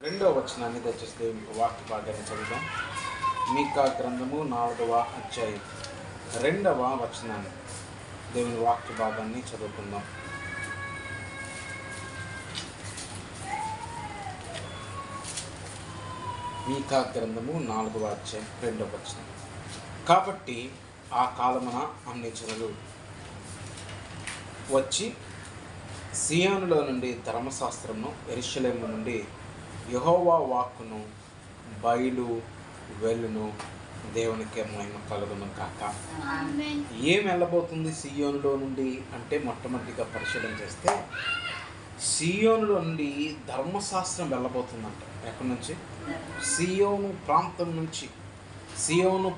రెండవ వచనాన్ని దయచేసి దేవునికి వాక్య భాగాన్ని చదువుదాం. మీకా గ్రంథము 4వ అధ్యాయం 2వ వచనాన్ని దేవుని వాక్య భాగాన్ని చదువుకుందాం. మీకా గ్రంథము 4వ అధ్యాయం 2వ వచనం. కాబట్టి ఆ కాలమున అన్ని జనులు వచ్చి సియోనులో నుండి ధర్మశాస్త్రమును, యెరూషలేము నుండి యెహోవా వాక్కును బయలు వెళ్ళును. దేవునికి మహిమ కలుగును కాక. ఏం వెళ్ళబోతుంది సియోనులో నుండి అంటే, మొట్టమొదటిగా పరిశీలన చేస్తే సియోనులో నుండి ధర్మశాస్త్రం వెళ్ళబోతుందంట. ఎక్కడి నుంచి? సియోను ప్రాంతం నుంచి. సియోను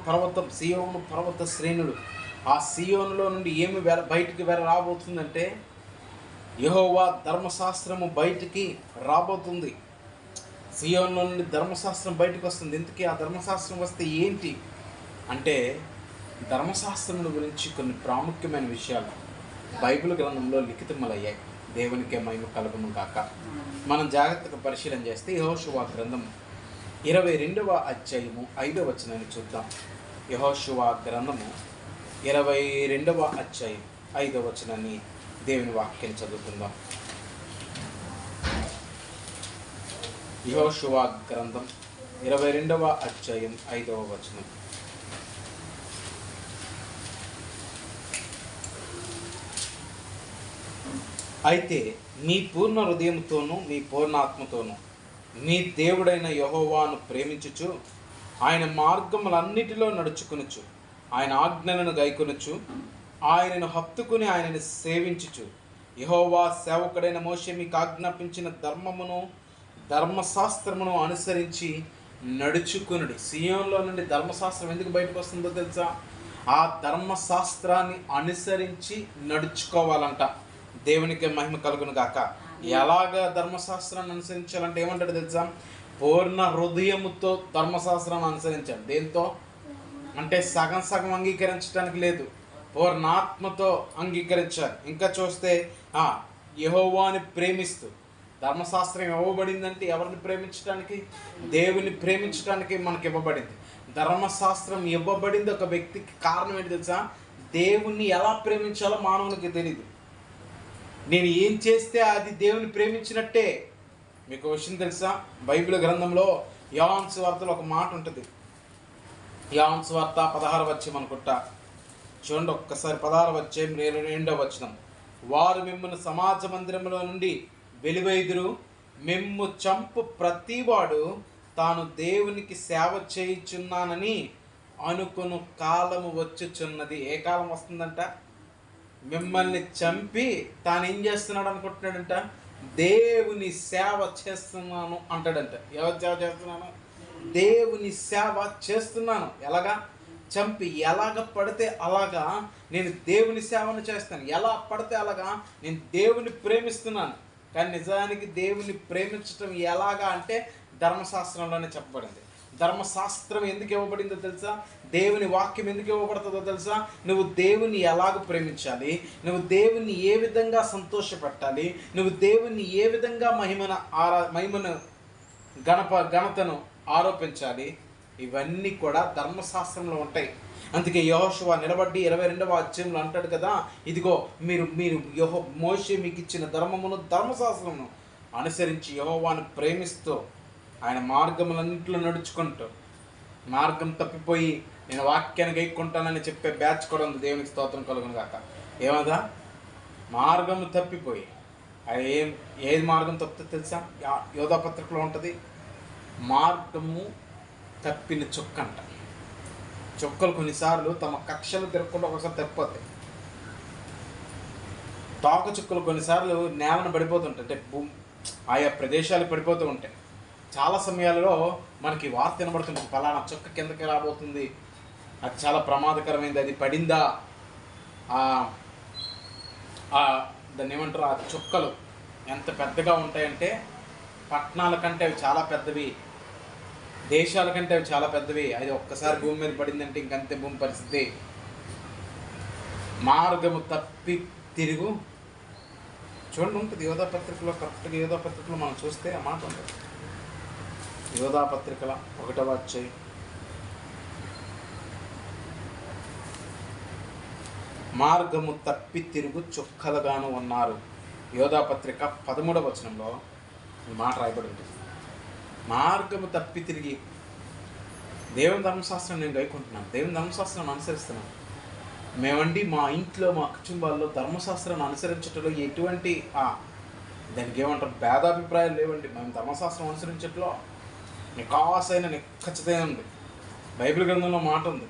పర్వత శ్రేణులు. ఆ సియోనులో నుండి ఏమి బయటికి రాబోతుందంటే, యెహోవా ధర్మశాస్త్రము బయటికి రాబోతుంది. సియోనులో నుండి ధర్మశాస్త్రం బయటకు వస్తుంది. ఎందుకు ఆ ధర్మశాస్త్రం వస్తే ఏంటి అంటే, ధర్మశాస్త్రం గురించి కొన్ని ప్రాముఖ్యమైన విషయాలు బైబిల్ గ్రంథంలో లిఖితములయ్యాయి. దేవునికే మహిమ కలుగును కాక. మనం జాగ్రత్తగా పరిశీలన చేస్తే యెహోషువ గ్రంథం 22వ అధ్యాయము 5వ వచనాన్ని చూద్దాం. యెహోషువ గ్రంథము 22వ అధ్యాయం 5వ వచనాన్ని దేవుని వాక్యం చదువుకుందాం. యెహోషువ గ్రంథం 22వ అధ్యాయం 5వ వచనం. అయితే మీ పూర్ణ హృదయంతోనూ మీ పూర్ణాత్మతోనూ మీ దేవుడైన యెహోవాను ప్రేమించుచు ఆయన మార్గములన్నిటిలో నడుచుకొనుచు ఆయన ఆజ్ఞలను గైకొనుచు ఆయనను హత్తుకుని ఆయనను సేవించుచు యెహోవా సేవకుడైన మోషే మీకు ఆజ్ఞాపించిన ధర్మశాస్త్రమును అనుసరించి నడుచుకునుడి. సియోనులో నుండి ధర్మశాస్త్రం ఎందుకు బయటకు వస్తుందో తెలుసా? ఆ ధర్మశాస్త్రాన్ని అనుసరించి నడుచుకోవాలంట. దేవునికి మహిమ కలుగును గాక. ఎలాగా ధర్మశాస్త్రాన్ని అనుసరించాలంటే ఏమంటాడు తెలుసా? పూర్ణ హృదయముతో ధర్మశాస్త్రాన్ని అనుసరించాలి. దేంతో అంటే సగం అంగీకరించడానికి లేదు, పూర్ణాత్మతో అంగీకరించాలి. ఇంకా చూస్తే యెహోవాని ప్రేమిస్తూ. ధర్మశాస్త్రం ఇవ్వబడిందంటే ఎవరిని ప్రేమించడానికి? దేవుని ప్రేమించడానికి మనకి ఇవ్వబడింది. ధర్మశాస్త్రం ఇవ్వబడింది ఒక వ్యక్తికి. కారణం ఏంటి తెలుసా? దేవుణ్ణి ఎలా ప్రేమించాలో మానవునికి తెలియదు. నేను ఏం చేస్తే అది దేవుని ప్రేమించినట్టే. మీకు విషయం తెలుసా? బైబిల్ గ్రంథంలో యోహాను సువార్తలో ఒక మాట ఉంటుంది. యోహాను సువార్త 16వ అధ్యాయం అనుకుంటా. చూడండి ఒక్కసారి. 16వ అధ్యాయం 2వ వచనం. వారు మిమ్మల్ని సమాజ మందిరంలో నుండి వెలివేయుదురు. మిమ్ము చంపు ప్రతివాడు తాను దేవునికి సేవ చేయుచున్నానని అనుకును కాలము వచ్చుచున్నది. ఏ కాలం వస్తుందంట? మిమ్మల్ని చంపి తాను ఏం చేస్తున్నాడు అనుకుంటున్నాడంట? దేవుని సేవ చేస్తున్నాను అంటాడంట. ఎవరి సేవ చేస్తున్నాను? దేవుని సేవ చేస్తున్నాను. ఎలాగా? చంపి. ఎలాగ పడితే అలాగా నేను దేవుని సేవను చేస్తాను. ఎలా పడితే అలాగా నేను దేవుని ప్రేమిస్తున్నాను. కానీ నిజానికి దేవుని ప్రేమించడం ఎలాగా అంటే ధర్మశాస్త్రంలోనే చెప్పబడింది. ధర్మశాస్త్రం ఎందుకు ఇవ్వబడిందో తెలుసా? దేవుని వాక్యం ఎందుకు ఇవ్వబడుతుందో తెలుసా? నువ్వు దేవుని ఎలాగ ప్రేమించాలి, నువ్వు దేవుని ఏ విధంగా సంతోషపెట్టాలి, నువ్వు దేవుని ఏ విధంగా మహిమను ఘనతను ఆరోపించాలి, ఇవన్నీ కూడా ధర్మశాస్త్రంలో ఉంటాయి. అందుకే యెహోషువ నిలబడి 22వ అధ్యాయంలో అంటాడు కదా, ఇదిగో మీరు మోషే మీకు ఇచ్చిన ధర్మశాస్త్రమును అనుసరించి యెహోవాను ప్రేమిస్తూ ఆయన మార్గములన్నింటిలో నడుచుకుంటూ, మార్గం తప్పిపోయి నేను వాక్యాన్ని గైక్కుంటానని చెప్పే బ్యాచ్ కూడా ఉంది. దేవునికి స్తోత్రం కలుగును గాక. ఏమదా? మార్గము తప్పిపోయి ఏది మార్గం తప్పుతుంది తెలుసా? యోధా పత్రికలో ఉంటుంది. మార్గము తప్పిన చుక్కంట. చుక్కలు కొన్నిసార్లు తమ కక్షలు తిరగకుండా ఒకసారి తప్పిపోతాయి. తోక చుక్కలు కొన్నిసార్లు నేలను పడిపోతుంటాయి. అంటే ఆయా ప్రదేశాలు పడిపోతూ ఉంటాయి. చాలా సమయాలలో మనకి వార్త వినబడుతుంటుంది, పలానా చుక్క కిందకి రాబోతుంది, అది చాలా ప్రమాదకరమైంది, అది పడిందా. దాన్ని ఏమంటారు? ఆ చుక్కలు ఎంత పెద్దగా ఉంటాయంటే పట్టణాల కంటే అవి చాలా పెద్దవి, దేశాల కంటే అవి చాలా పెద్దవి. అది ఒక్కసారి భూమి మీద పడిందంటే ఇంకంతే భూమి పరిస్థితి. మార్గము తప్పి తిరుగు. చూడండి ఉంటుంది యోధా పత్రికలో, కరెక్ట్గా యోధా పత్రికలో మనం చూస్తే ఆ మాట ఉంటుంది. యోధా పత్రికల 1వ అధ్యాయం మార్గము తప్పి తిరుగు చుక్కలుగాను ఉన్నారు. యోధా పత్రిక 13వ వచనంలో ఈ మాట రాయబడి ఉంటుంది. మార్గము తప్పి తిరిగి దేవుని ధర్మశాస్త్రం నేను గైకుంటున్నాను, దేవుని ధర్మశాస్త్రాన్ని అనుసరిస్తున్నాను. మేమండి మా ఇంట్లో మా కుటుంబాల్లో ధర్మశాస్త్రాన్ని అనుసరించటంలో ఎటువంటి దానికి ఏమంటారు భేదాభిప్రాయాలు లేవండి. మేము ధర్మశాస్త్రం అనుసరించట్లో నికాసైన నిఖచ్చితమైన ఉంది. బైబిల్ గ్రంథంలో మాట ఉంది,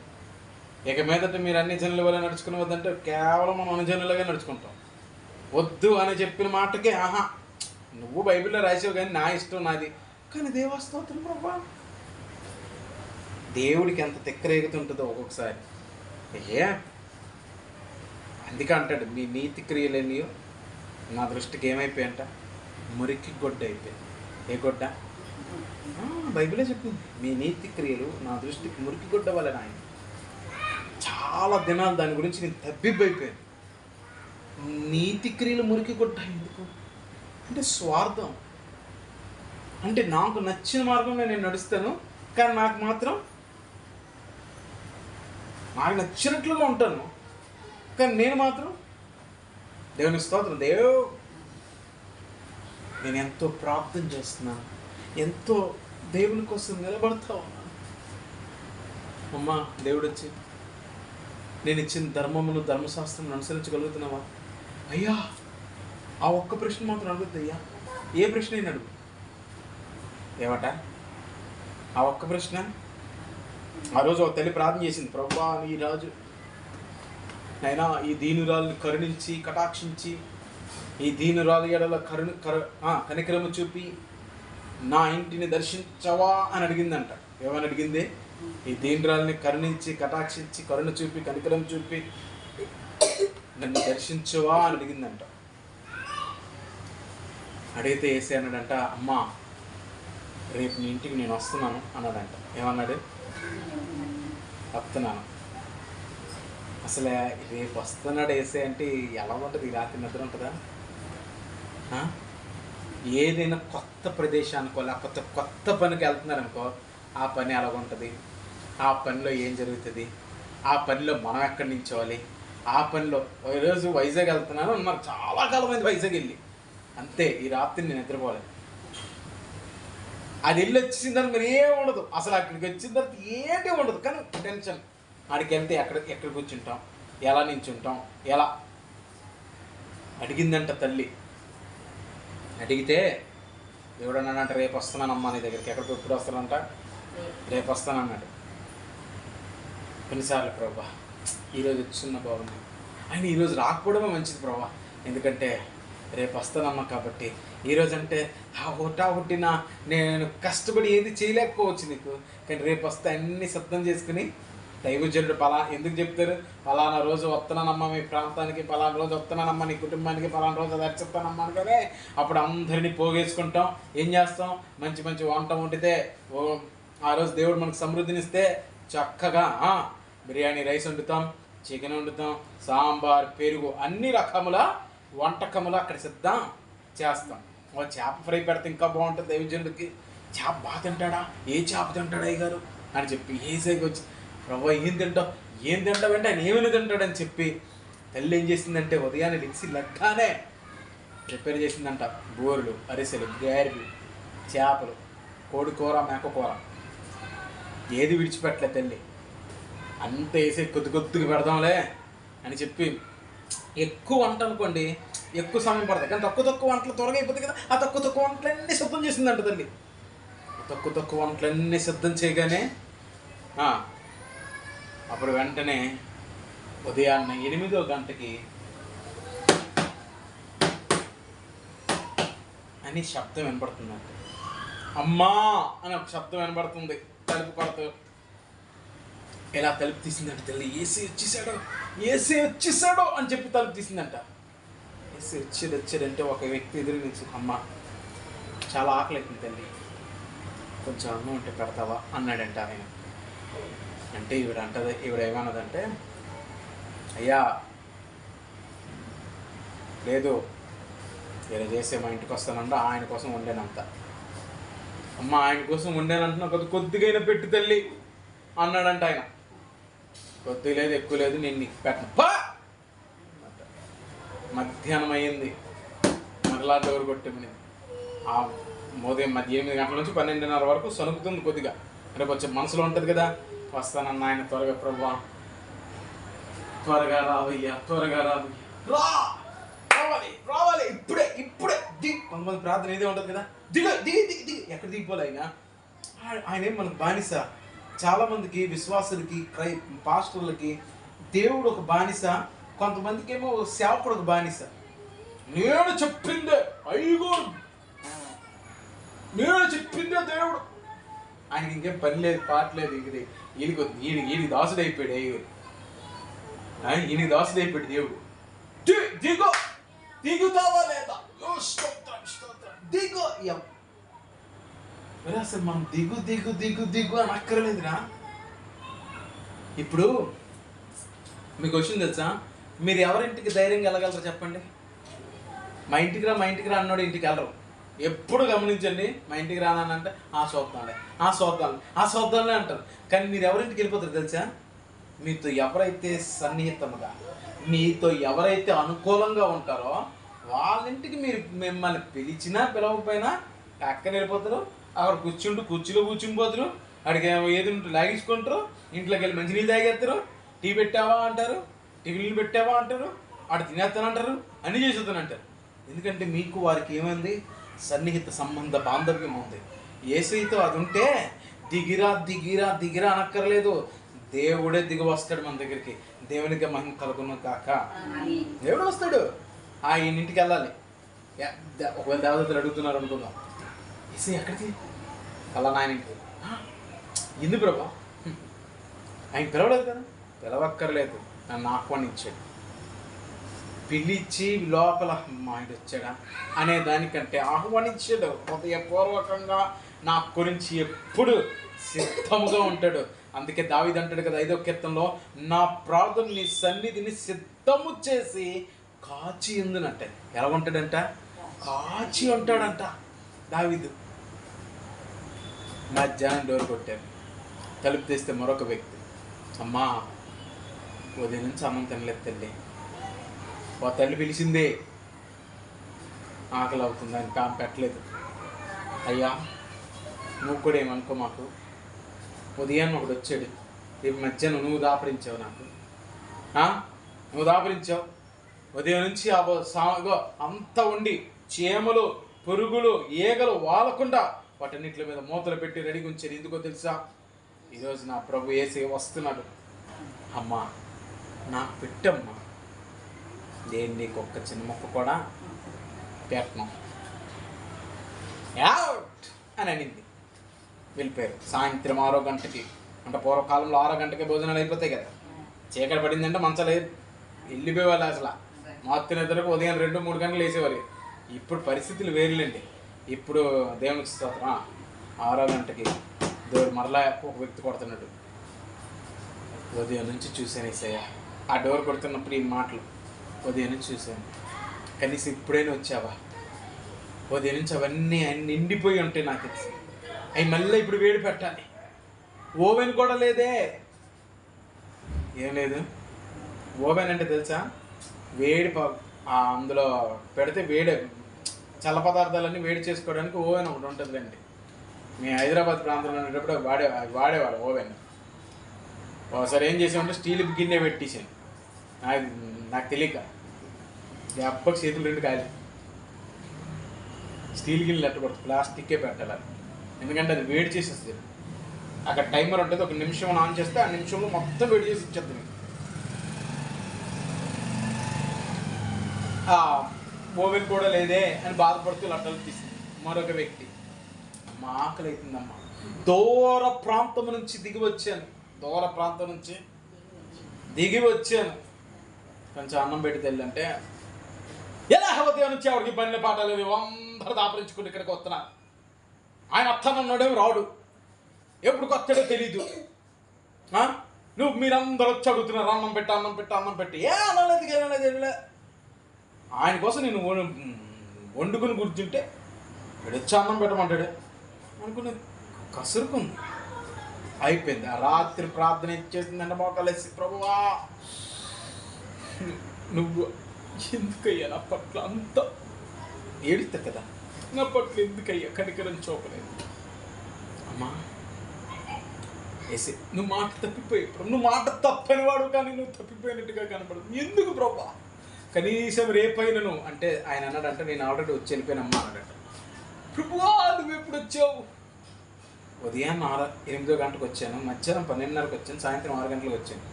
ఇక మీదట మీరు అన్ని జనుల వల్ల నడుచుకుని వద్దంటే కేవలం మనం అనుజనులుగా నడుచుకుంటాం. వద్దు అని చెప్పిన మాటకే నువ్వు బైబిల్లో రాసావు కానీ నా ఇష్టం నాది. కానీ దేవస్తోత్రం ప్రభా, దేవుడికి ఎంత తిక్కరేగుతుంటుందో ఒక్కొక్కసారి. అందుకే అంటాడు, మీ నీతి క్రియలేనియో నా దృష్టికి ఏమైపోయాయంట, మురికి గొడ్డ అయిపోయింది. ఏ గొడ్డ? బైబిలే చెప్పింది, మీ నీతి క్రియలు నా దృష్టికి మురికి గొడ్డ వలన. ఆయన చాలా దినాలు దాని గురించి నేను తబ్బిబ్బైపోయాను. నీతి క్రియలు మురికి గొడ్డ ఎందుకు అంటే స్వార్థం. అంటే నాకు నచ్చిన మార్గంలో నేను నడుస్తాను, కానీ నాకు నచ్చినట్లుగా ఉంటాను, కానీ నేను మాత్రం దేవుని స్తోత్రం నేను ఎంతో ప్రార్థన చేస్తున్నాను, ఎంతో దేవుని కోసం నిలబడతా ఉన్నాను. అమ్మా దేవుడు వచ్చి నేను ఇచ్చిన ధర్మమును ధర్మశాస్త్రం అనుసరించగలుగుతున్నావా అయ్యా? ఆ ఒక్క ప్రశ్న మాత్రం అడుగుద్ది అయ్యా. ఏ ప్రశ్న అయినా అడుగు. ఏమట ఆ ఒక్క ప్రశ్న? ఆ రోజు ఒక తల్లి ప్రార్థన చేసింది, ప్రభువా నీ రాజు అయినా ఈ దీనురాలని కరుణించి కటాక్షించి ఈ దీనురాలు ఎడల కనికరము చూపి నా ఇంటిని దర్శించవా అని అడిగిందంట. ఏమని అడిగింది? ఈ దీనురాలని కరుణించి కటాక్షించి కరుణ చూపి కనికరం చూపి నన్ను దర్శించవా అని అడిగిందంట. అడిగితే యేసయ్య అన్నాడంట, అమ్మా రేపు నీ ఇంటికి నేను వస్తున్నాను అన్నాడంట. ఏమన్నాడు? వస్తున్నాను. అసలు రేపు వస్తున్నాడు యేసయ్య అంటే ఎలా ఉంటుంది? ఈ రాత్రి నిద్ర ఉంటుందా? ఏదైనా కొత్త ప్రదేశానికో లేకపోతే కొత్త పనికి వెళ్తున్నారనుకో, ఆ పని ఎలా ఉంటుంది, ఆ పనిలో ఏం జరుగుతుంది, ఆ పనిలో మనం ఎక్కడి నించోవాలి, ఆ పనిలో ఈరోజు వైజాగ్ వెళ్తున్నాను అన్నారు, చాలా కాలమైంది వైజాగ్ వెళ్ళి, అంతే ఈ రాత్రి నేను నిద్రపోలేదు. అది వెళ్ళి వచ్చిన తర్వాత మీరు ఏం ఉండదు, అసలు అక్కడికి వచ్చిన తర్వాత ఏంటి ఉండదు, కానీ టెన్షన్. ఆడికి వెళ్తే ఎక్కడ కూర్చుంటాం, ఎలా నించుంటాం, ఎలా అడిగిందంట తల్లి. అడిగితే దేవుడు అన్నాడంట, రేపు వస్తున్నానమ్మా నీ దగ్గరికి. ఎక్కడికి ఎప్పుడు వస్తానంట? రేపు వస్తానన్నాడు. కొన్నిసార్లు ప్రభా ఈరోజు వచ్చిన బాగుంది, ఆయన ఈరోజు రాకపోవడమే మంచిది ప్రభా, ఎందుకంటే రేపు వస్తానమ్మా కాబట్టి. ఈరోజు అంటే హుట్టిన నేను కష్టపడి ఏది చేయలేకపోవచ్చు నీకు, కానీ రేపు వస్తే అన్నీ సిద్ధం చేసుకుని దైవజనుడు ఎందుకు చెప్తారు, పలానా రోజు వస్తున్నానమ్మా మీ ప్రాంతానికి, పలానా రోజు వస్తున్నానమ్మా నీ కుటుంబానికి, పలానా రోజు అది చెప్తానమ్మా అనుకనే అప్పుడు అందరినీ పోగేసుకుంటాం. ఏం చేస్తాం? మంచి మంచి వంట వండితే ఆ రోజు దేవుడు మనకు సమృద్ధినిస్తే చక్కగా బిర్యానీ రైస్ వండుతాం, చికెన్ వండుతాం, సాంబార్ పెరుగు అన్ని రకముల వంటకములు అక్కడ సిద్ధం చేస్తాం. చేప ఫ్రై పెడితే ఇంకా బాగుంటుంది. దైవజనుడికి చేప బాగా తింటాడా, ఏ చేప తింటాడా అయ్యగారు అని చెప్పి ఏసైకి వచ్చి, ప్రభా ఏం తింటావంటే ఆయన ఏమైనా తింటాడని చెప్పి తల్లి ఏం చేసిందంటే ఉదయాన్నే మిక్సీ లెక్కానే ప్రిపేర్ చేసిందంట. బోరులు, అరిసెలు, గారెలు, చేపలు, కోడి కూర, మేక కూర ఏది విడిచిపెట్టలే తల్లి. అంత వేసే కొద్దిగా పెడదాంలే అని చెప్పి. ఎక్కువ వంట అనుకోండి ఎక్కువ సమయం పడుతుంది, కానీ తక్కువ వంటలు త్వరగా అయిపోతుంది కదా. ఆ తక్కువ వంటలన్నీ సిద్ధం చేసిందంట తల్లి. తక్కువ వంటలన్నీ సిద్ధం చేయగానే అప్పుడు వెంటనే ఉదయాన్నే 8వ గంటకి అని శబ్దం వినపడుతుందంట. అమ్మా అని ఒక శబ్దం వినపడుతుంది. తలుపు కొడుతూ ఎలా తలుపు తీసిందంట తల్లి. ఏసీ వచ్చేసాడు అని చెప్పి తలుపు తీసిందంట. ఏసీ వచ్చాడంటే ఒక వ్యక్తి ఎదురు నుంచి, అమ్మ చాలా ఆకలి అవుతుంది తల్లి, కొంచెం అన్నం ఉంటే పెడతావా అన్నాడంట ఆయన. అంటే ఈవిడ ఏమన్నదంటే, అయ్యా లేదు ఇలా చేసే మా ఇంటికి వస్తానంటే ఆయన కోసం వండానంత. అమ్మ ఆయన కోసం వండానంటున్నా కొద్దిగైనా పెట్టు తల్లి అన్నాడంట ఆయన. కొద్ది లేదు ఎక్కువ లేదు, నేను నీకు పెట్టను పా. మధ్యాహ్నం అయ్యింది, మరలా డోర్ కొట్టింది. ఆ ఉదయం 8 గంటల నుంచి 12:30 వరకు సనుకుతుంది కొద్దిగా. రేపు వచ్చే మనసులో ఉంటుంది కదా, వస్తానన్న ఆయన త్వరగా ప్రభువా, త్వరగా రావయ్యా, త్వరగా రావయ్యా, రావాలి రావాలి ఇప్పుడే ఇప్పుడే దిగి. కొంతమంది ప్రార్థన ఇదే ఉంటుంది కదా, దిగు దిగి దిగి దిగి. ఎక్కడ దిగిపోలే ఆయన ఏం మనకు బానిస. చాలామందికి విశ్వాసులకి పాస్టర్లకి దేవుడు ఒక బానిస, కొంతమందికి ఏమో సేవకుడు ఒక బానిస. నేను చెప్పిందే అయ్యో, నేను చెప్పిందే దేవుడు. ఆయనకి ఇంకేం పని లేదు, పాట లేదు. ఇది ఈయనకి దాసుడు అయిపోయాడు. ఈయనకి దాసుడు అయిపోయాడు దేవుడు. దిగో, దిగుతావా లేదా, దిగు. అసలు మనం దిగు దిగు దిగు దిగు అని అక్కర్లేదురా. ఇప్పుడు మీకు వచ్చింది తెలుసా, మీరు ఎవరింటికి ధైర్యంగా వెళ్ళగలరు చెప్పండి? మా ఇంటికి రా, మా ఇంటికి రా అన్నాడు ఇంటికి వెళ్ళరు. ఎప్పుడు గమనించండి, మా ఇంటికి రానంటే చూద్దాంలే అంటారు. కానీ మీరు ఎవరింటికి వెళ్ళిపోతారు తెలుసా? మీతో ఎవరైతే సన్నిహితంగా, మీతో ఎవరైతే అనుకూలంగా ఉంటారో వాళ్ళింటికి మీరు మిమ్మల్ని పిలిచినా పిలవకపోయినా అక్కడ వెళ్ళిపోతారు. అక్కడ కుర్చీలో కూర్చుని పోతారు. అక్కడికి ఏది ఉంటే లాగించుకుంటారు. ఇంట్లోకి వెళ్ళి మంచినీళ్ళు తాగేస్తారు. టీ పెట్టావా అంటారు, టిఫిన్లు పెట్టావా అంటారు, ఆడ తినేస్తానంటారు, అన్నీ చేసేస్తానంటారు. ఎందుకంటే మీకు వారికి ఏమైంది? సన్నిహిత సంబంధ బాంధవ్యం ఉంది. యేసుతో అది ఉంటే దిగిరా దిగిరా దిగిరా అనక్కర్లేదు, దేవుడే దిగి వస్తాడు మన దగ్గరికి. దేవునికి మహిమ కలుగును కాక. దేవుడు వస్తాడు. ఆయన ఇంటికి వెళ్ళాలి. ఒకవేళ దేవతలు అడుగుతున్నారు అనుకుందాం, యేసు ఎక్కడికి? అలా నాయన ఇంటికి. ఎందుకు ప్రభా? ఆయన పిలవలేదు కదా. పిలవక్కర్లేదు, నన్ను ఆహ్వానించాడు. పిలిచి లోపల ఆయన వచ్చాడా అనే దానికంటే ఆహ్వానించాడు. హృదయపూర్వకంగా నా గురించి ఎప్పుడు సిద్ధముగా ఉంటాడు. అందుకే దావీదు అంటాడు కదా 5వ కీర్తనలో, నా ప్రార్థన నీ సన్నిధిని సిద్ధము చేసి కాచి ఉందనంటే. ఎలా ఉంటాడంట? కాచి ఉంటాడంట దావీదు. మధ్యాహ్నం డోర్ కొట్టాను, తలుపు తీస్తే మరొక వ్యక్తి. అమ్మా, ఉదయం నుంచి అన్నం తినలేదు తల్లి. ఓ తల్లి పిలిచిందే, ఆకలి అవుతుంది, అని కామ్ పెట్టలేదు. అయ్యా నువ్వు కూడా ఏమనుకో, మాకు ఉదయాన్ని ఒకడు వచ్చాడు, రేపు మధ్యాహ్నం నువ్వు దాపరించావు, నాకు నువ్వు దాపరించావు. ఉదయం నుంచి అంత ఉండి చీమలు, పురుగులు, ఈగలు వాలకుండా వాటన్నిటి మీద మూతలు పెట్టి రెడీగా ఉంచారు. ఎందుకో తెలుసా? ఈరోజు నా ప్రభు యేసే వస్తున్నాడు. అమ్మా నాకు పెట్టమ్మా, నేను నీకు ఒక్క చిన్న మొక్క కూడా పెట్టను అని అనింది. వెళ్ళిపోయారు. సాయంత్రం 6 గంటకి, అంటే పూర్వకాలంలో 6 గంటకి భోజనాలు అయిపోతాయి కదా. చీకటి పడిందంటే మంచాలు వెళ్ళిపోయేవాళ్ళు. అసలు మొత్తం నిద్రకు ఉదయం 2-3 గంటలు వేసేవాళ్ళు. ఇప్పుడు పరిస్థితులు వేరులేండి. ఇప్పుడు దేవునికి స్తోత్రం, 6 గంటకి డోర్ మరలా ఒక వ్యక్తి కొడుతున్నాడు. ఉదయం నుంచి చూశాను ఏసయ్య. ఆ డోర్ కొడుతున్నప్పుడు ఈ మాటలు ఉదయం నుంచి చూశాను. కనీసం ఇప్పుడైనా వచ్చావా? ఉదయం నుంచి అవన్నీ నిండిపోయి ఉంటాయి నాకు తెలిసి. అవి మళ్ళీ ఇప్పుడు వేడి పెట్టాలి. ఓవెన్ కూడా లేదే. ఏం లేదు. ఓవెన్ అంటే తెలుసా? వేడి అందులో పెడితే వేడి చల్ల పదార్థాలన్నీ వేడి చేసుకోవడానికి ఓవెన్ ఒకటి ఉంటుందండి. మేము హైదరాబాద్ ప్రాంతంలో ఉండేటప్పుడు వాడేవాడు ఓవెన్. ఒకసారి ఏం చేసామంటే స్టీల్ గిన్నె పెట్టేసాను. నాకు తెలియక అప్పటి చేతులు 2 కాలి. స్టీల్ గిన్నెలు ఎట్టకూడదు, ప్లాస్టిక్కే పెట్టాలి. ఎందుకంటే అది వేడి చేసేస్తుంది. అక్కడ టైమర్ ఉంటుంది, 1 నిమిషం ఆన్ చేస్తే ఆ నిమిషంలో మొత్తం వేడి చేసి ఇచ్చేస్తుంది. ఓవెన్ కూడా లేదే అని బాధపడుతూ లట్టలు తీసింది మరొక వ్యక్తి. మా ఆకలి అవుతుందమ్మా, దూర ప్రాంతం నుంచి దిగి వచ్చాను, కొంచెం అన్నం పెట్టి తెల్లంటే, ఎలా ఉదయం నుంచి ఆవిడకి పనిలో పాట లేదు, అందరూ దాపరించుకుంటూ ఇక్కడికి వస్తున్నా. ఆయన అత్తనన్నాడేమో రాడు, ఎప్పుడు కొత్తడో తెలీదు. మీరందరూ వచ్చి అడుగుతున్నారు అన్నం పెట్టి. ఏ అనలేదు. ఆయన కోసం నేను వండుకుని కూర్చుంటే వచ్చి అన్నం పెట్టమంటాడు. అనుకున్న కసురుకుంది, అయిపోయింది. ఆ రాత్రి ప్రార్థన ఇచ్చేసిందంటే మోకాలేసి, ప్రభువా నువ్వు ఎందుకయ్యా నా పట్ల అంత ఏడుస్తా కదా, నా పట్ల ఎందుకయ్యా కనికరం చూపలేదు. అమ్మా వేసి నువ్వు మాట తప్పిపోయావు, నువ్వు మాట తప్పని వాడు కానీ నువ్వు తప్పిపోయినట్టుగా కనపడదు, ఎందుకు ప్రభా కనీసం రేపైనను అంటే ఆయన అన్నాడంటే నేను ఆల్రెడీ వచ్చి వెళ్ళిపోయినమ్మా అన్నాడట. ప్రభువా నువ్వు ఎప్పుడు వచ్చావు? ఉదయాన్న 8 గంటలకు వచ్చాను, మధ్యాహ్నం 12:30కి వచ్చాను, సాయంత్రం 6 గంటలకు వచ్చాను.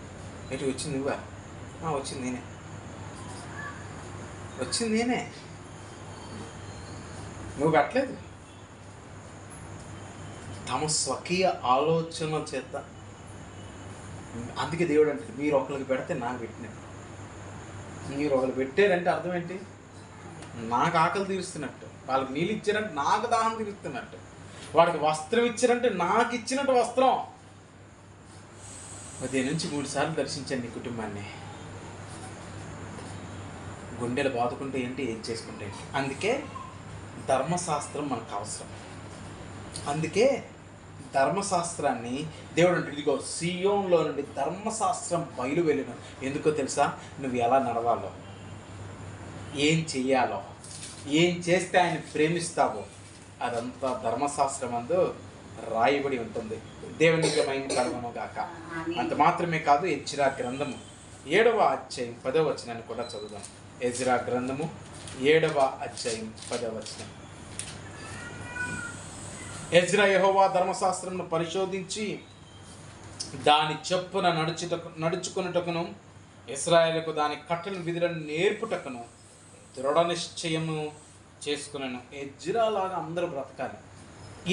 ఎటు వచ్చింది నువ్వా? వచ్చింది నేనే, వచ్చింది నేనే, నువ్వు కట్టలేదు. తమ స్వకీయ ఆలోచన చేత, అందుకే దేవుడు అంటే మీరు ఒకరికి పెడితే నాకు పెట్టినట్టు. మీరు ఒకరు పెట్టారంటే అర్థం ఏంటి? నాకు ఆకలి తీరుస్తున్నట్టు, వాళ్ళకి నీళ్ళు ఇచ్చారంటే నాకు దాహం తీరుస్తున్నట్టు, వాడికి వస్త్రం ఇచ్చారంటే నాకు ఇచ్చినట్టు వస్త్రం. ఉదయం నుంచి 3 సార్లు దర్శించండి కుటుంబాన్ని. గుండెలు బాదుకుంటే ఏంటి, ఏం చేసుకుంటే ఏంటి. అందుకే ధర్మశాస్త్రం మనకు అవసరం. అందుకే ధర్మశాస్త్రాన్ని దేవుడు అంటే ఇదిగో సియోన్లో నుండి ధర్మశాస్త్రం బయలు వెళ్ళిన. ఎందుకో తెలుసా? నువ్వు ఎలా నడవాలో, ఏం చెయ్యాలో, ఏం చేస్తే ఆయన ప్రేమిస్తావో అదంతా ధర్మశాస్త్రం అందు రాయబడి ఉంటుంది. దేవునికి మహిమ కలుగును గాక. అంత మాత్రమే కాదు, ఎజ్రా గ్రంథము 7వ అధ్యాయం 10వ వచనాన్ని కూడా చదువుదాం. ఎజ్రా గ్రంథము 7వ అధ్యాయం 10వ వచనం. ఎజ్రా యెహోవా ధర్మశాస్త్రమును పరిశోధించి దాని చొప్పున నడుచుకున్నటకును ఇశ్రాయేలుకు దాని కట్టలను విధులను నేర్పుటకును దృఢ నిశ్చయము చేసుకున్నాను. ఎజ్రా లాగా అందరూ బ్రతకాలి.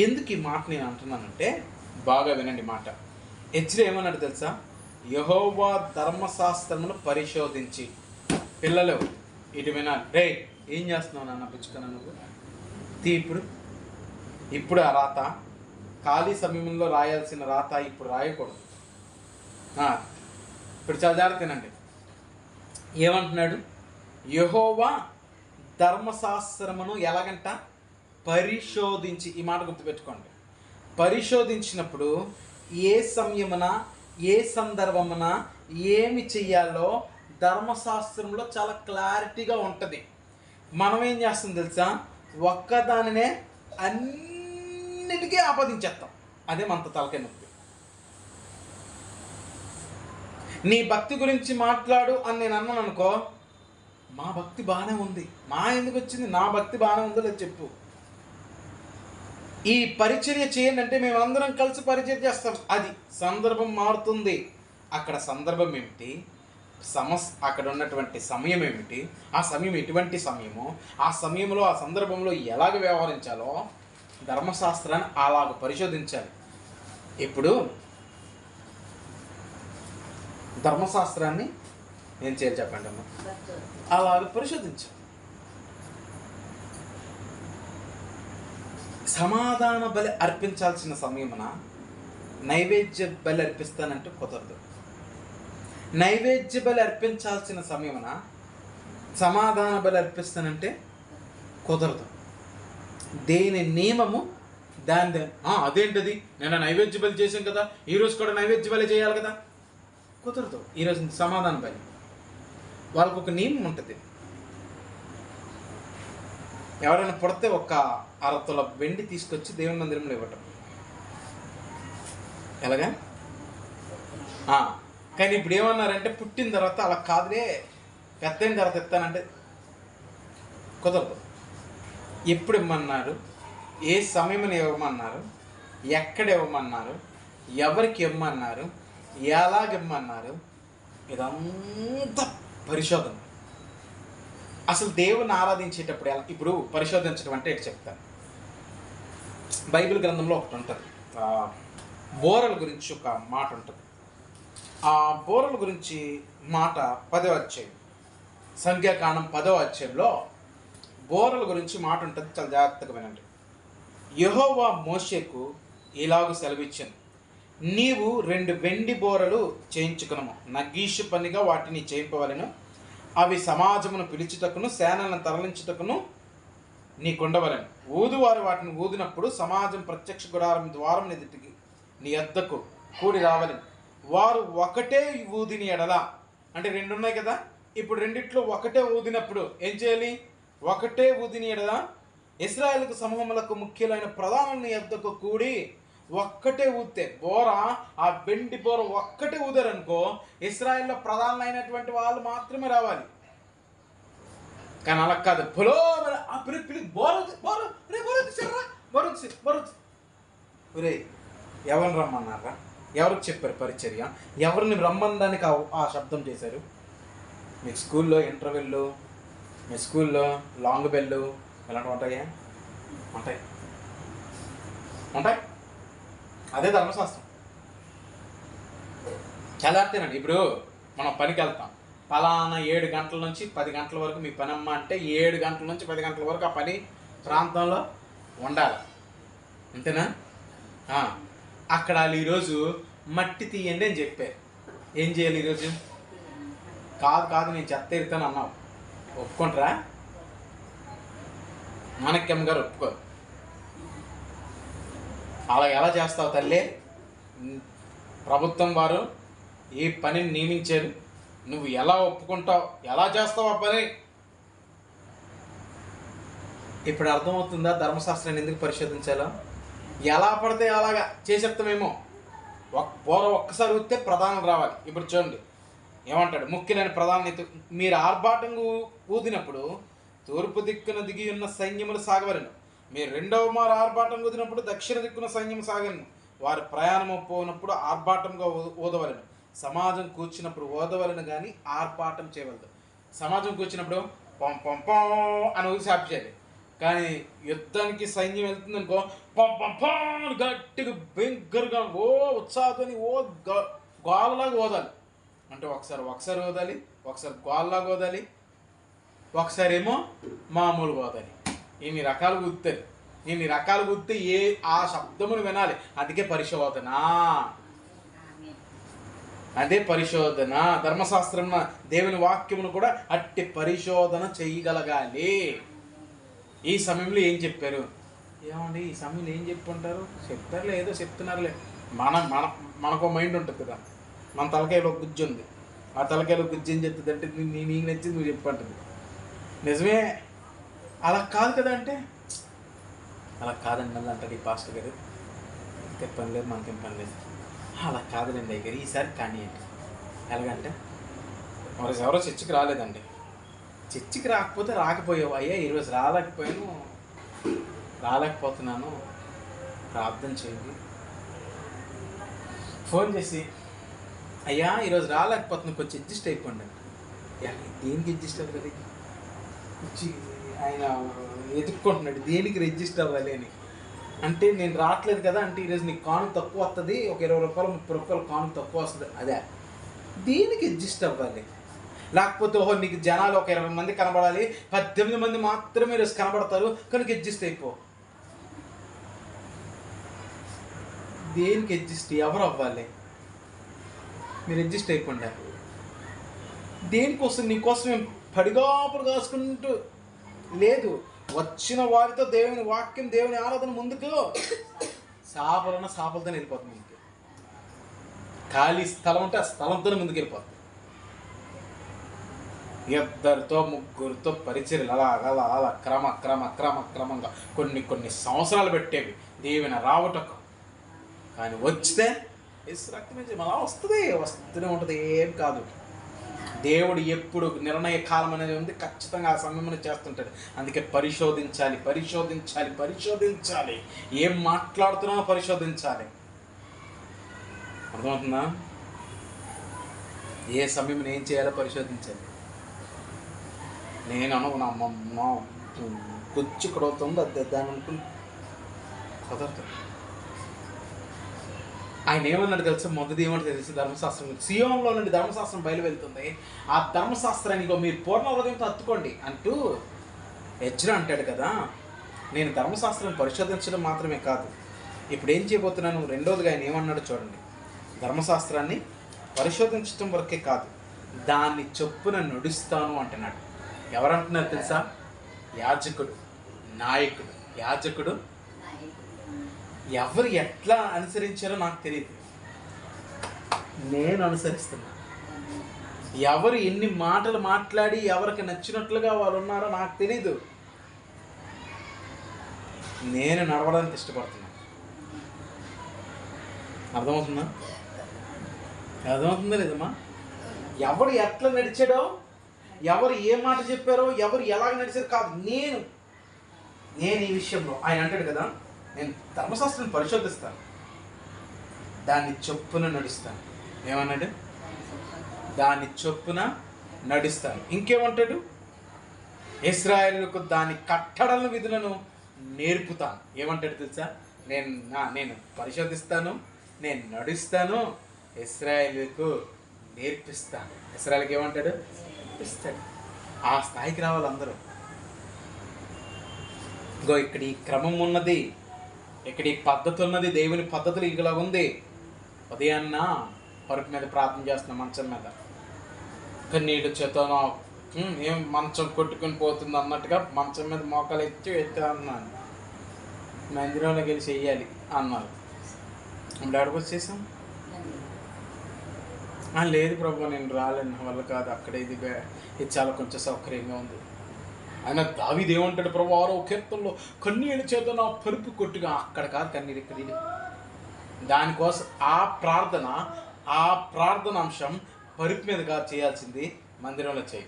ఎందుకు ఈ మాట నేను అంటున్నానంటే బాగా వినండి మాట. ఎజ్రా ఏమన్నాడు తెలుసా? యెహోవా ధర్మశాస్త్రమును పరిశోధించి. పిల్లలు ఇటు వినాలి. రే ఏం చేస్తున్నావు నాన్న పుచ్చుకన్నా నువ్వు? ఇప్పుడు ఆ రాత ఖాళీ సమయంలో రాయాల్సిన రాత ఇప్పుడు రాయకూడదు. ఇప్పుడు చాలా జాగ్రత్తనండి. ఏమంటున్నాడు? యెహోవా ధర్మశాస్త్రమును ఎలాగంట పరిశోధించి. ఈ మాట గుర్తుపెట్టుకోండి. పరిశోధించినప్పుడు ఏ సమయమున ఏ సందర్భమున ఏమి చెయ్యాలో ధర్మశాస్త్రంలో చాలా క్లారిటీగా ఉంటుంది. మనం ఏం చేస్తాం తెలుసా? ఒక్కదానినే అన్నిటికీ ఆపాదించేస్తాం. అదే మనతో తలకాయ నొప్పి. నీ భక్తి గురించి మాట్లాడు అని నేను అన్నాను అనుకో, మా భక్తి బాగానే ఉంది, మా ఎందుకు వచ్చింది, నా భక్తి బాగానే ఉందో లేదు చెప్పు. ఈ పరిచర్య చేయండి అంటే మేమందరం కలిసి పరిచర్య చేస్తాం. అది సందర్భం మారుతుంది. అక్కడ సందర్భం ఏమిటి, అక్కడ ఉన్నటువంటి సమయం ఏమిటి, ఆ సమయం ఎటువంటి సమయమో, ఆ సమయంలో ఆ సందర్భంలో ఎలాగ వ్యవహరించాలో ధర్మశాస్త్రాన్ని అలాగ పరిశోధించాలి. ఇప్పుడు ధర్మశాస్త్రాన్ని ఏం చేయాలి చెప్పండి అమ్మ? అలాగ పరిశోధించాలి. సమాధాన బలి అర్పించాల్సిన సమయమున నైవేద్య బలి అర్పిస్తానంటే కుదరదు. నైవేద్య బలి అర్పించాల్సిన సమయమున సమాధాన బలి అర్పిస్తానంటే కుదరదు. దేని నియమము దాని. అదేంటది, నేను నైవేద్య బలి చేశాను కదా, ఈరోజు కూడా నైవేద్య బలి చేయాలి కదా, కుదరదు. ఈరోజు సమాధాన బలి వాళ్ళకు ఒక నియమం ఉంటుంది. ఎవరైనా పుడితే ఒక 1/2 తుల వెండి తీసుకొచ్చి దేవుని మందిరంలో ఇవ్వటం. ఎలాగా? కానీ ఇప్పుడు ఏమన్నారంటే పుట్టిన తర్వాత అలా కాదులే, పెద్దయిన తర్వాత ఇస్తానంటే కుదరదు. ఎప్పుడు ఇవ్వమన్నారు, ఏ సమయంలో ఇవ్వమన్నారు, ఎక్కడ ఇవ్వమన్నారు, ఎవరికి ఇవ్వమన్నారు, ఎలాగ ఇవ్వమన్నారు, ఇదంతా పరిశోధన. అసలు దేవుని ఆరాధించేటప్పుడు ఎలా? ఇప్పుడు పరిశోధించడం అంటే ఏంటి చెప్తాను. బైబిల్ గ్రంథంలో ఒకటి ఉంటుంది, బోరల గురించి ఒక మాట ఉంటుంది. ఆ బోరల గురించి మాట 10వ అధ్యాయం, సంఖ్యాకాండం 10వ అధ్యాయంలో బోరల గురించి మాట ఉంటుంది. చాలా జాగ్రత్తగా వినండి. యెహోవా మోషేకు ఇలాగ సెలవిచ్చాను, నీవు 2 వెండి బోరలు చేయించుకునము, నగీషు పనిగా వాటిని చేయింపవలెను. అవి సమాజమును పిలుచుటకును సేనలను తరలించుటకును నీకుండవలని. ఊదువారు వాటిని ఊదినప్పుడు సమాజం ప్రత్యక్ష గుడారం ద్వారం ఎదుటికి నీ వద్దకు కూడి రావాలని. వారు ఒకటే ఊదిని ఎడల, అంటే రెండు ఉన్నాయి కదా, ఇప్పుడు రెండిట్లో ఒకటే ఊదినప్పుడు ఏం చేయాలి? ఒకటే ఊదిని ఎడల ఇశ్రాయేలు సమూహములకు ముఖ్యులైన ప్రధానుల నీ వద్దకు కూడి ఒక్కటే ఊదితే, బోర ఆ వెండి బోర ఒక్కటే ఊదారనుకో, ఇశ్రాయేల్లో ప్రధానులైనటువంటి వాళ్ళు మాత్రమే రావాలి. కానీ అలా కాదు. ఒరే, ఎవరిని రమ్మన్నారా? ఎవరికి చెప్పారు పరిచర్య? ఎవరిని రమ్మనడానికి ఆ శబ్దం చేశారు? మీకు స్కూల్లో ఇంటర్వెల్లు, మీ స్కూల్లో లాంగ్ బెల్లు ఇలాంటివి ఉంటాయా? ఉంటాయి ఉంటాయి. అదే ధర్మశాస్త్రం. చదివేనండి. ఇప్పుడు మనం పనికి వెళ్తాం, పలానా 7 గంటల నుంచి 10 గంటల వరకు మీ పని అమ్మ అంటే 7 గంటల నుంచి 10 గంటల వరకు ఆ పని ప్రాంతంలో ఉండాలి, అంతేనా? అక్కడ వాళ్ళు ఈరోజు మట్టి తీయండి అని చెప్పారు. ఏం చేయాలి ఈరోజు? కాదు నేను చెత్త ఎరుతాను అన్నావు, ఒప్పుకుంటారా? మాణిక్యమ్మ గారు ఒప్పుకోరు. అలా ఎలా చేస్తావు తల్లి? ప్రభుత్వం వారు ఈ పనిని నియమించారు, నువ్వు ఎలా ఒప్పుకుంటావు? ఎలా చేస్తావు ఆ పని? ఇప్పుడు అర్థమవుతుందా ధర్మశాస్త్రాన్ని ఎందుకు పరిశోధించాలో? ఎలా పడితే అలాగా చేసేస్తామేమో. ఒక్కసారి ఊస్తే ప్రధానం రావాలి. ఇప్పుడు చూడండి ఏమంటాడు, ముఖ్యమైన ప్రధాన మీరు ఆర్భాటంగా ఊదినప్పుడు తూర్పు దిక్కున దిగి ఉన్న సైన్యములు సాగవలను. మీరు రెండవ మారు ఆర్భాటం ఊదినప్పుడు దక్షిణ దిక్కున సైన్యం సాగలను. వారు ప్రయాణము పోయినప్పుడు ఆర్భాటంగా ఊదవలను. సమాజం కూర్చున్నప్పుడు ఓదవలను కానీ ఆర్భాటం చేయవలదు. సమాజం కూర్చున్నప్పుడు పొం పొం పొం అని ఊసి ఆపేయాలి. కానీ యుద్ధానికి సైన్యం వెళ్తుంది అనుకో, పొం పొం పొం గట్టిగా భయంకరంగా ఓ ఉత్సాహంతో గోలలాగా ఓదాలి. అంటే ఒకసారి ఓదాలి, ఒకసారి గోలలాగా ఓదాలి, ఒకసారి ఏమో మామూలుగా ఓదాలి. ఇన్ని రకాలుగా ఊదుతారు. ఇన్ని రకాలుగా ఊదితే ఆ శబ్దమును వినాలి. అందుకే పరిశోధన. అదే పరిశోధన. ధర్మశాస్త్రం దేవుని వాక్యమును కూడా అట్టి పరిశోధన చేయగలగాలి. ఈ సమయంలో ఏం చెప్పారు? ఏమండి ఈ సమయంలో ఏం చెప్పుంటారు? చెప్తారులే, ఏదో చెప్తున్నారులే. మనకు మైండ్ ఉంటుంది కదా, మన తలకాయలో గుజ్జు ఉంది. ఆ తలకాయలో గుజ్జు ఏం చెప్తుంది అంటే నీకు నచ్చింది నువ్వు చెప్పంటుంది. నిజమే, అలా కాదు కదా అంటే అలా కాదండి మళ్ళీ అంటారు ఈ పాస్టర్ గారు. ఇంకే పని లేదు, మనకేం పని లేదు. అలా కాదులేండి అయ్యారు, ఈసారి కానీ ఏంటి ఎలాగంటే ఎవరో చర్చికి రాలేదండి. చర్చికి రాకపోతే రాకపోయావు అయ్యా, ఈరోజు రాలేకపోతున్నాను ప్రార్థన చేయండి. ఫోన్ చేసి అయ్యా ఈరోజు రాలేకపోతున్నాను కొంచెం అడ్జస్ట్ అయిపోండి. దేనికి అడ్జస్ట్ అవ్వాలి? ఆయన ఎదుక్కుంటున్నాడు దేనికి రిజిస్ట్ అవ్వాలి అని. అంటే నేను రావట్లేదు కదా అంటే ఈరోజు నీకు కాను తక్కువ వస్తుంది, ఒక 20 రూపాయలు 30 రూపాయలు కాను తక్కువ వస్తుంది. అదే దేనికి అడ్జస్ట్ అవ్వాలి? లేకపోతే నీకు జనాలు ఒక 20 మంది కనబడాలి, 18 మంది మాత్రమే ఈరోజు కనబడతారు కనుక అడ్జస్ట్ అయిపో. దేనికి అడ్జస్ట్? ఎవరు అవ్వాలి? మీరు అడ్జస్ట్ అయిపోండి. దేనికోసం? నీకోసం మేము పడిగాపులు కాసుకుంటూ లేదు, వచ్చిన వారితో దేవుని వాక్యం దేవుని ఆరాధన ముందుకు సాపలతో వెళ్ళిపోతుంది. ముందుకు ఖాళీ స్థలం ఉంటే ఆ స్థలంతోనే ముందుకు వెళ్ళిపోతుంది. 2 3 పరిచర్యలు అలా క్రమంగా కొన్ని సంవత్సరాలు పెట్టేవి దేవుని రావటకు. కానీ వచ్చితే రక్తం అలా వస్తూనే ఉంటుంది. ఏం కాదు. దేవుడు ఎప్పుడు నిర్ణయ కాలం అనేది ఉంది, ఖచ్చితంగా ఆ సమయంలో చేస్తుంటాడు. అందుకే పరిశోధించాలి. ఏం మాట్లాడుతున్నామో పరిశోధించాలి. అర్థమవుతుందా? ఏ సమయంలో ఏం చేయాలో పరిశోధించాలి. నేను నా గుచ్చి ఇక్కడ అవుతుంది అది దాని అనుకుని కుదరదు. ఆయన ఏమన్నాడు తెలుసు? మొదటి ఏమంటే తెలుసు? ధర్మశాస్త్రం సియోన్లో నుండి ధర్మశాస్త్రం బయలువెళ్తుంది, ఆ ధర్మశాస్త్రానికి మీరు పూర్ణ హృదయంతో హత్తుకోండి అంటూ ఎజ్రా అంటాడు కదా. నేను ధర్మశాస్త్రాన్ని పరిశోధించడం మాత్రమే కాదు, ఇప్పుడు ఏం చేయబోతున్నాను? రెండోదిగా ఆయన ఏమన్నాడు చూడండి. ధర్మశాస్త్రాన్ని పరిశోధించడం వరకే కాదు, దాన్ని చొప్పున నడుస్తాను అంటున్నాడు. ఎవరంటున్నారు తెలుసా? యాజకుడు. నాయకుడు, యాజకుడు. ఎవరు ఎట్లా అనుసరించారో నాకు తెలియదు, నేను అనుసరిస్తున్నా. ఎవరు ఎన్ని మాటలు మాట్లాడి ఎవరికి నచ్చినట్లుగా వాళ్ళు ఉన్నారో నాకు తెలీదు, నేను నడవడానికి ఇష్టపడుతున్నాను. అర్థమవుతుందా? అర్థమవుతుందా లేదమ్మా? ఎవరు ఎట్లా నడిచాడో, ఎవరు ఏ మాట చెప్పారో, ఎవరు ఎలాగ నడిచారో కాదు, నేను ఈ విషయంలో ఆయన అంటాడు కదా, నేను ధర్మశాస్త్రాన్ని పరిశోధిస్తాను, దాన్ని చొప్పున నడుస్తాను. ఏమన్నాడు? దాని చొప్పున నడుస్తాను. ఇంకేమంటాడు? ఇశ్రాయేలుకు దాని కట్టడలను విధులను నేర్పుతాను. ఏమంటాడు తెలుసా? నేను పరిశోధిస్తాను, నేను నడుస్తాను, ఇశ్రాయేలుకు నేర్పిస్తాను. ఇశ్రాయేలుకి ఏమంటాడు? నేర్పిస్తాడు. ఆ స్థాయికి రావాలి అందరూ. ఇగో ఇక్కడ ఈ క్రమం ఉన్నది, ఇక్కడ ఈ పద్ధతి ఉన్నది, దేవుని పద్ధతులు ఇలా ఉంది. ఉదయాన్న పరుపు మీద ప్రార్థన చేస్తున్నా, మంచం మీద కన్నీడు చేతనో ఏం మంచం కొట్టుకుని పోతుంది అన్నట్టుగా మంచం మీద మోకాలు ఎత్తి అన్నాను. మందిరంలోకి వెళ్ళి చెయ్యాలి అన్నారు. డాడీకి వచ్చేసాం. లేదు ప్రభు, నేను రాలేను, నా వల్ల కాదు, అక్కడ ఇది చాలా కొంచెం సౌకర్యంగా ఉంది. ఆయన దావీదు ఏమంటాడు? ప్రభు 6వ కీర్తనలో కన్నీళ్ళ చేత నా పరుపు కొట్టుగా, అక్కడ కాదు కన్నీరు, ఇక్కడ ఇది. దానికోసం ఆ ప్రార్థన అంశం పరుపు మీద కాదు చేయాల్సింది, మందిరంలో చేయి.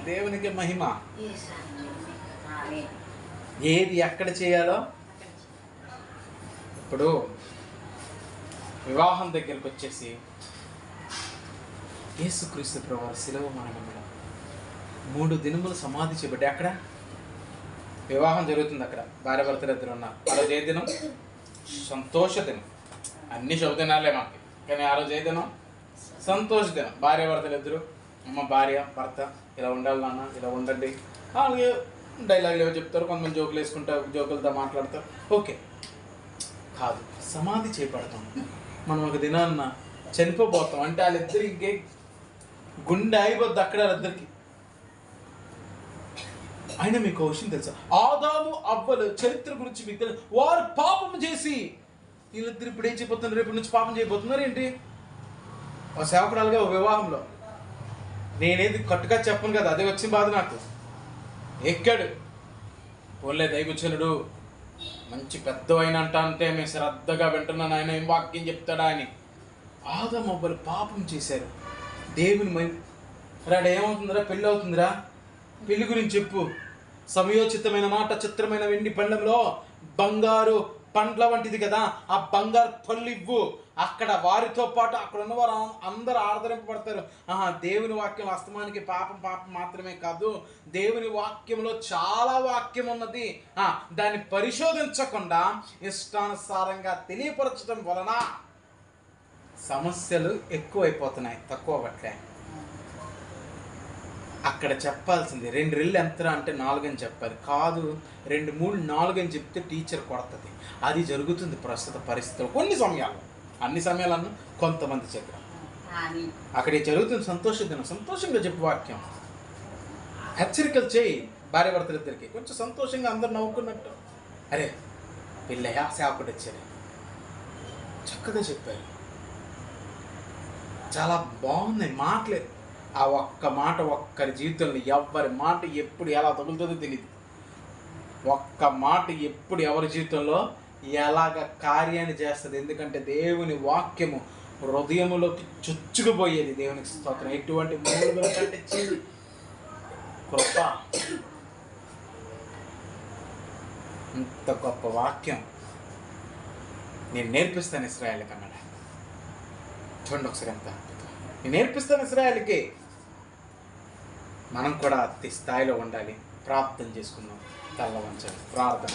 దేవునికి మహిమ. ఏది ఎక్కడ చేయాలో. ఇప్పుడు వివాహం దగ్గరికి వచ్చేసి యేసుక్రీస్తు ప్రభువు శిలువ మరణంలో 3 దినములు సమాధి చేయబడ్డా. అక్కడ వివాహం జరుగుతుంది, అక్కడ భార్య భర్తలు ఇద్దరు ఉన్నారు. ఆ రోజు ఏ దినం? సంతోష దినం. అన్ని శుభదినాలే మాకు, కానీ ఆ రోజు ఏ దినం? సంతోష దినం. భార్య భర్తలు ఇద్దరు, అమ్మ భార్య భర్త ఇలా ఉండాలి నాన్న, ఇలా ఉండండి, అలాగే డైలాగులు ఏవో చెప్తారు, కొంతమంది జోకులు వేసుకుంటారు, జోకులతో మాట్లాడతారు. ఓకే కాదు, సమాధి చేపడతాం మనం. ఒక దినాన్న చనిపోబోతాం అంటే వాళ్ళిద్దరు ఇంకే గుండె అయిపోద్ది అక్కడ వాళ్ళిద్దరికి. అయినా మీకు ఒక విషయం తెలుసా? ఆదాము అవ్వలు చరిత్ర గురించి మీకు తెలుసు. వారు పాపం చేసి వీళ్ళిద్దరు ఇప్పుడు ఏం చేయబోతున్నారు? రేపటి నుంచి పాపం చేయబోతున్నారు ఏంటి? ఒక సేవకురాలుగా ఒక వివాహంలో నేనేది కట్టుగా చెప్పను కదా, అదే వచ్చిన బాధ నాకు. ఎక్కాడు, పోలే దైవచనుడు మంచి పెద్ద అయిన అంటే మేము శ్రద్ధగా వింటున్నాను, ఆయన ఏం వాక్యం చెప్తాడా అని. ఆదాము అవ్వలు పాపం చేశారు. దేవుని రాడు ఏమవుతుందిరా? పెళ్ళి అవుతుందిరా, పెళ్లి గురించి చెప్పు. సమయోచితమైన మాట చిత్రమైన వెండి పండ్లంలో బంగారు పండ్ల వంటిది కదా, ఆ బంగారు పళ్ళు ఇవ్వు. అక్కడ వారితో పాటు అక్కడ ఉన్నవారు అందరూ ఆదరింపబడతారు. దేవుని వాక్యం అస్తమానికి పాపం మాత్రమే కాదు, దేవుని వాక్యంలో చాలా వాక్యం ఉన్నది. దాన్ని పరిశోధించకుండా ఇష్టానుసారంగా తెలియపరచడం వలన సమస్యలు ఎక్కువైపోతున్నాయి, తక్కువ పట్లే. అక్కడ చెప్పాల్సింది 2 రెళ్ళు ఎంత అంటే 4 అని చెప్పాలి, కాదు 2, 3, 4 అని చెప్తే టీచర్ కొడుతుంది. అది జరుగుతుంది ప్రస్తుత పరిస్థితుల్లో, కొన్ని సమయాల్లో, అన్ని సమయాలను కొంతమంది చెప్పారు. అక్కడ జరుగుతుంది సంతోష దినం, సంతోషంగా చెప్పు వాక్యం. హెచ్చరికలు చేయి భార్య భర్తలు ఇద్దరికి, కొంచెం సంతోషంగా అందరు నవ్వుకున్నట్టు. అరే పిల్లయ్యా సేవకుడు వచ్చారు, చక్కగా చెప్పారు, చాలా బాగున్నాయి మాటలే. ఆ ఒక్క మాట ఒక్కరి జీవితంలో, ఎవరి మాట ఎప్పుడు ఎలా తగులుతుందో తెలియదు. ఒక్క మాట ఎప్పుడు ఎవరి జీవితంలో ఎలాగ కార్యాన్ని చేస్తుంది. ఎందుకంటే దేవుని వాక్యము హృదయములోకి చొచ్చుకుపోయేది. దేవునికి స్తోత్రం. ఎటువంటి మూలుగుల కంటే కృప, ఇంత గొప్ప వాక్యం నేను నేర్పిస్తాను ఇశ్రాయేలుకి అన్నాడు. చూడండి ఒకసారి ఎంత అద్భుతం. నేను నేర్పిస్తాను ఇశ్రాయేలుకి. మనం కూడా అతి స్థాయిలో ఉండాలి. ప్రార్థన చేసుకుందాం. తల్ల వంచండి, ప్రార్థన.